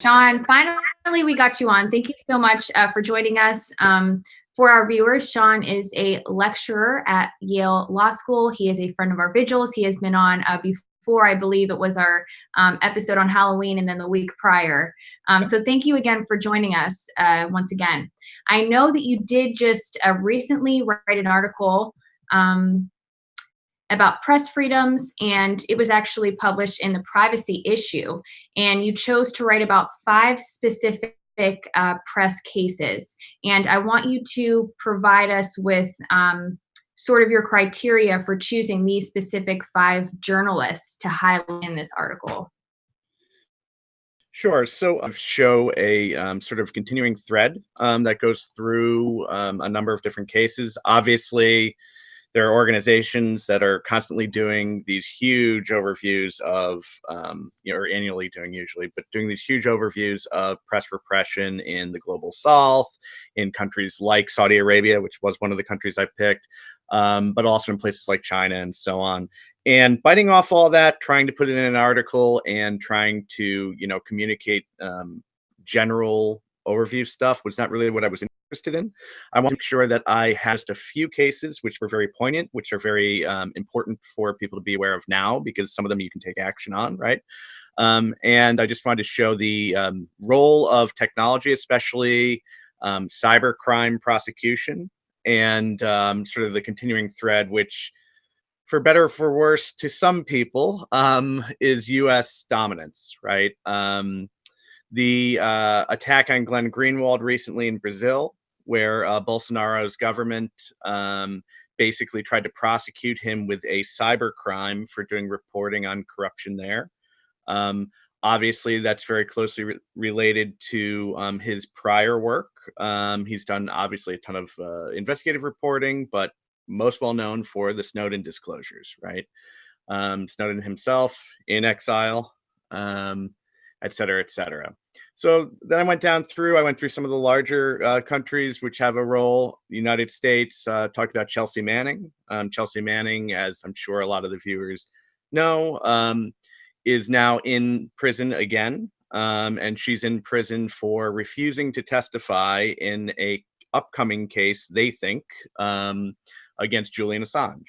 Sean, finally we got you on. Thank you so much for joining us. For our viewers, Sean is a lecturer at Yale Law School. He is a friend of our vigils. He has been on before, I believe it was our episode on Halloween and then the week prior. So thank you again for joining us once again. I know that you did just recently write an article about press freedoms, and it was actually published in the privacy issue. And you chose to write about 5 specific press cases. And I want you to provide us with sort of your criteria for choosing these specific 5 journalists to highlight in this article. Sure. So I show a sort of continuing thread that goes through a number of different cases. Obviously, there are organizations that are constantly doing these huge overviews of, or annually doing usually, but doing these huge overviews of press repression in the global south, in countries like Saudi Arabia, which was one of the countries I picked, but also in places like China and so on. And biting off all that, trying to put it in an article and trying to, communicate general overview stuff was not really what I was interested in. I want to make sure that I had just a few cases which were very poignant, which are very important for people to be aware of now, because some of them you can take action on, right? And I just wanted to show the role of technology, especially cybercrime prosecution, and sort of the continuing thread, which, for better or for worse, to some people, is U.S. dominance, right? The attack on Glen Greenwald recently in Brazil, where Bolsonaro's government basically tried to prosecute him with a cybercrime for doing reporting on corruption there. Obviously, that's very closely related to his prior work. He's done, obviously, a ton of investigative reporting, but most well known for the Snowden disclosures, right? Snowden himself in exile, et cetera, et cetera. So then I went through some of the larger countries which have a role. The United States, talked about Chelsea Manning. Chelsea Manning, as I'm sure a lot of the viewers know, is now in prison again. And she's in prison for refusing to testify in a upcoming case, they think, against Julian Assange.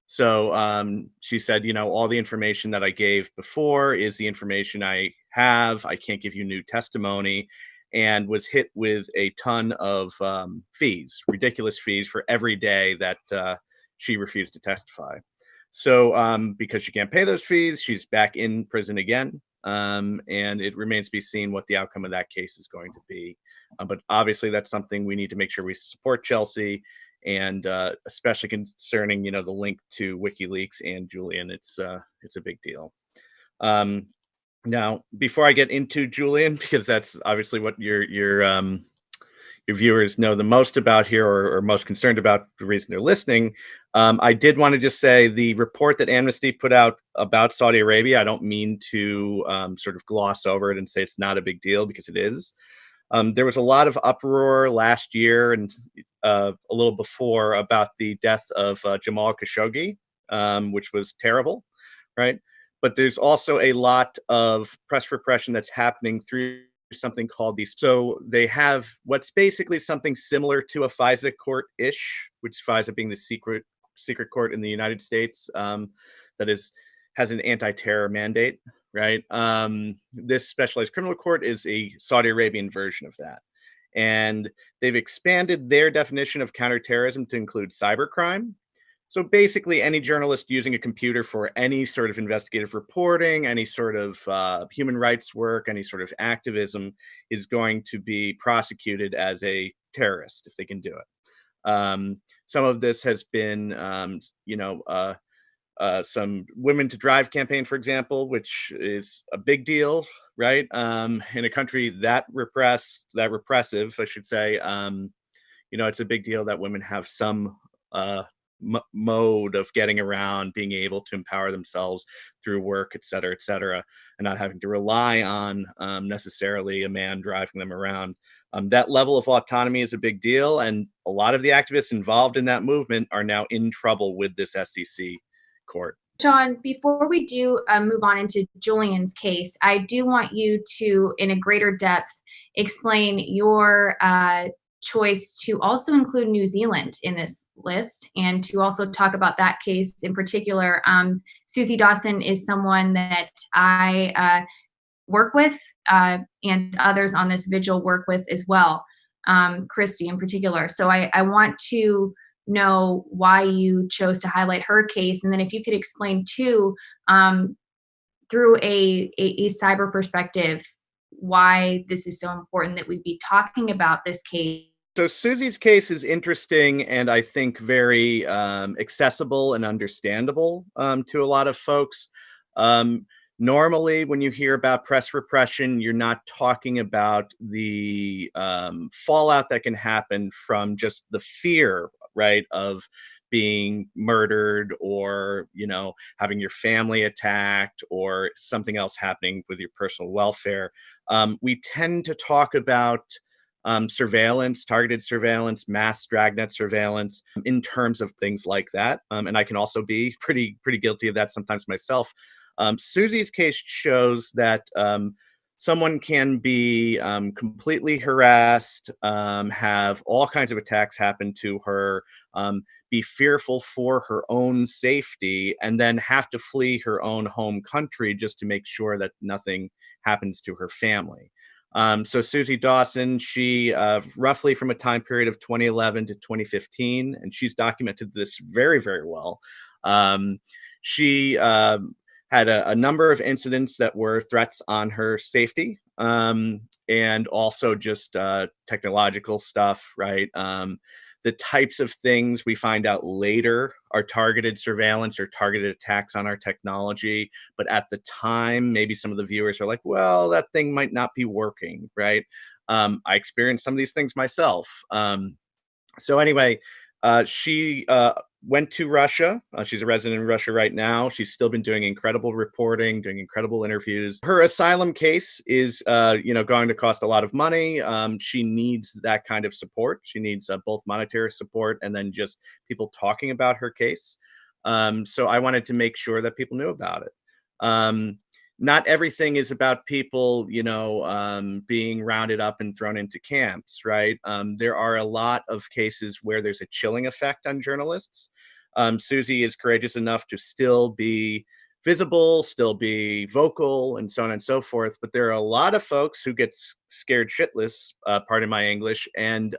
So she said, all the information that I gave before is the information I have. I can't give you new testimony, and was hit with a ton of fees, ridiculous fees for every day that she refused to testify. So because she can't pay those fees, she's back in prison again. And it remains to be seen what the outcome of that case is going to be. But obviously, that's something we need to make sure we support Chelsea, and especially concerning, the link to WikiLeaks and Julian. It's a big deal. Now, before I get into Julian, because that's obviously what your viewers know the most about here, or most concerned about, the reason they're listening, I did want to just say the report that Amnesty put out about Saudi Arabia, I don't mean to sort of gloss over it and say it's not a big deal, because it is. There was a lot of uproar last year and a little before about the death of Jamal Khashoggi, which was terrible, right? But there's also a lot of press repression that's happening through something called these. So they have what's basically something similar to a FISA court-ish, which FISA being the secret court in the United States, that has an anti-terror mandate, right? This specialized criminal court is a Saudi Arabian version of that. And they've expanded their definition of counterterrorism to include cybercrime. So basically, any journalist using a computer for any sort of investigative reporting, any sort of human rights work, any sort of activism is going to be prosecuted as a terrorist if they can do it. Some of this has been, some Women to Drive campaign, for example, which is a big deal, right? In a country that repressive, I should say, it's a big deal that women have some mode of getting around, being able to empower themselves through work, et cetera, and not having to rely on necessarily a man driving them around. That level of autonomy is a big deal, and a lot of the activists involved in that movement are now in trouble with this SEC court. Sean, before we do move on into Julian's case, I do want you to, in a greater depth, explain your choice to also include New Zealand in this list and to also talk about that case in particular. Suzie Dawson is someone that I work with and others on this vigil work with as well, Christy in particular. So I want to know why you chose to highlight her case. And then if you could explain too, through a cyber perspective, why this is so important that we be talking about this case. So Susie's case is interesting and I think very accessible and understandable to a lot of folks. Normally, when you hear about press repression, you're not talking about the fallout that can happen from just the fear, right, of being murdered or, having your family attacked or something else happening with your personal welfare. We tend to talk about surveillance, targeted surveillance, mass dragnet surveillance in terms of things like that. And I can also be pretty guilty of that sometimes myself. Susie's case shows that someone can be completely harassed, have all kinds of attacks happen to her, be fearful for her own safety, and then have to flee her own home country just to make sure that nothing happens to her family. So Suzie Dawson, she roughly from a time period of 2011 to 2015, and she's documented this very, very well. She had a number of incidents that were threats on her safety, and also just technological stuff, right? The types of things we find out later are targeted surveillance or targeted attacks on our technology. But at the time, maybe some of the viewers are like, well, that thing might not be working, right? I experienced some of these things myself. So anyway, she went to Russia. She's a resident in Russia right now. She's still been doing incredible reporting, doing incredible interviews. Her asylum case is, going to cost a lot of money. She needs that kind of support. She needs both monetary support and then just people talking about her case. So I wanted to make sure that people knew about it. Not everything is about people, being rounded up and thrown into camps, right? There are a lot of cases where there's a chilling effect on journalists. Suzie is courageous enough to still be visible, still be vocal, and so on and so forth. But there are a lot of folks who get scared shitless, pardon my English, and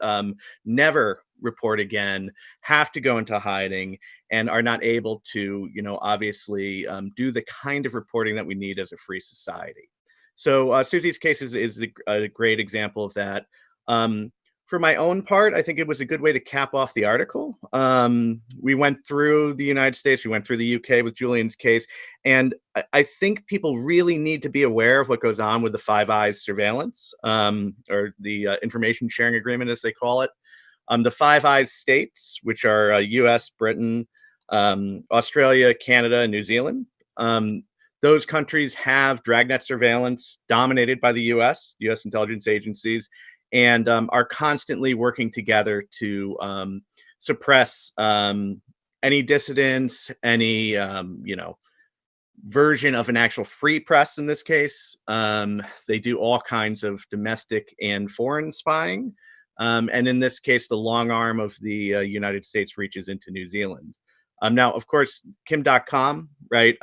never report again, have to go into hiding, and are not able to, obviously do the kind of reporting that we need as a free society. So Susie's case is a great example of that. For my own part, I think it was a good way to cap off the article. We went through the United States, we went through the UK with Julian's case, and I think people really need to be aware of what goes on with the Five Eyes surveillance, or the information sharing agreement, as they call it. The Five Eyes states, which are US, Britain, Australia, Canada, and New Zealand. Those countries have dragnet surveillance dominated by the US intelligence agencies, and are constantly working together to suppress any dissidents, any version of an actual free press in this case. They do all kinds of domestic and foreign spying. And in this case, the long arm of the United States reaches into New Zealand. Now, of course, Kim.com, right?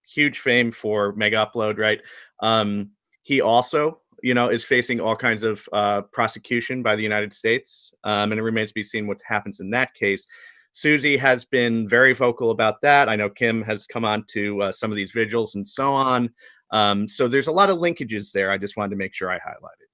Huge fame for Mega Upload, right? He also, is facing all kinds of prosecution by the United States. And it remains to be seen what happens in that case. Suzie has been very vocal about that. I know Kim has come on to some of these vigils and so on. So there's a lot of linkages there. I just wanted to make sure I highlighted.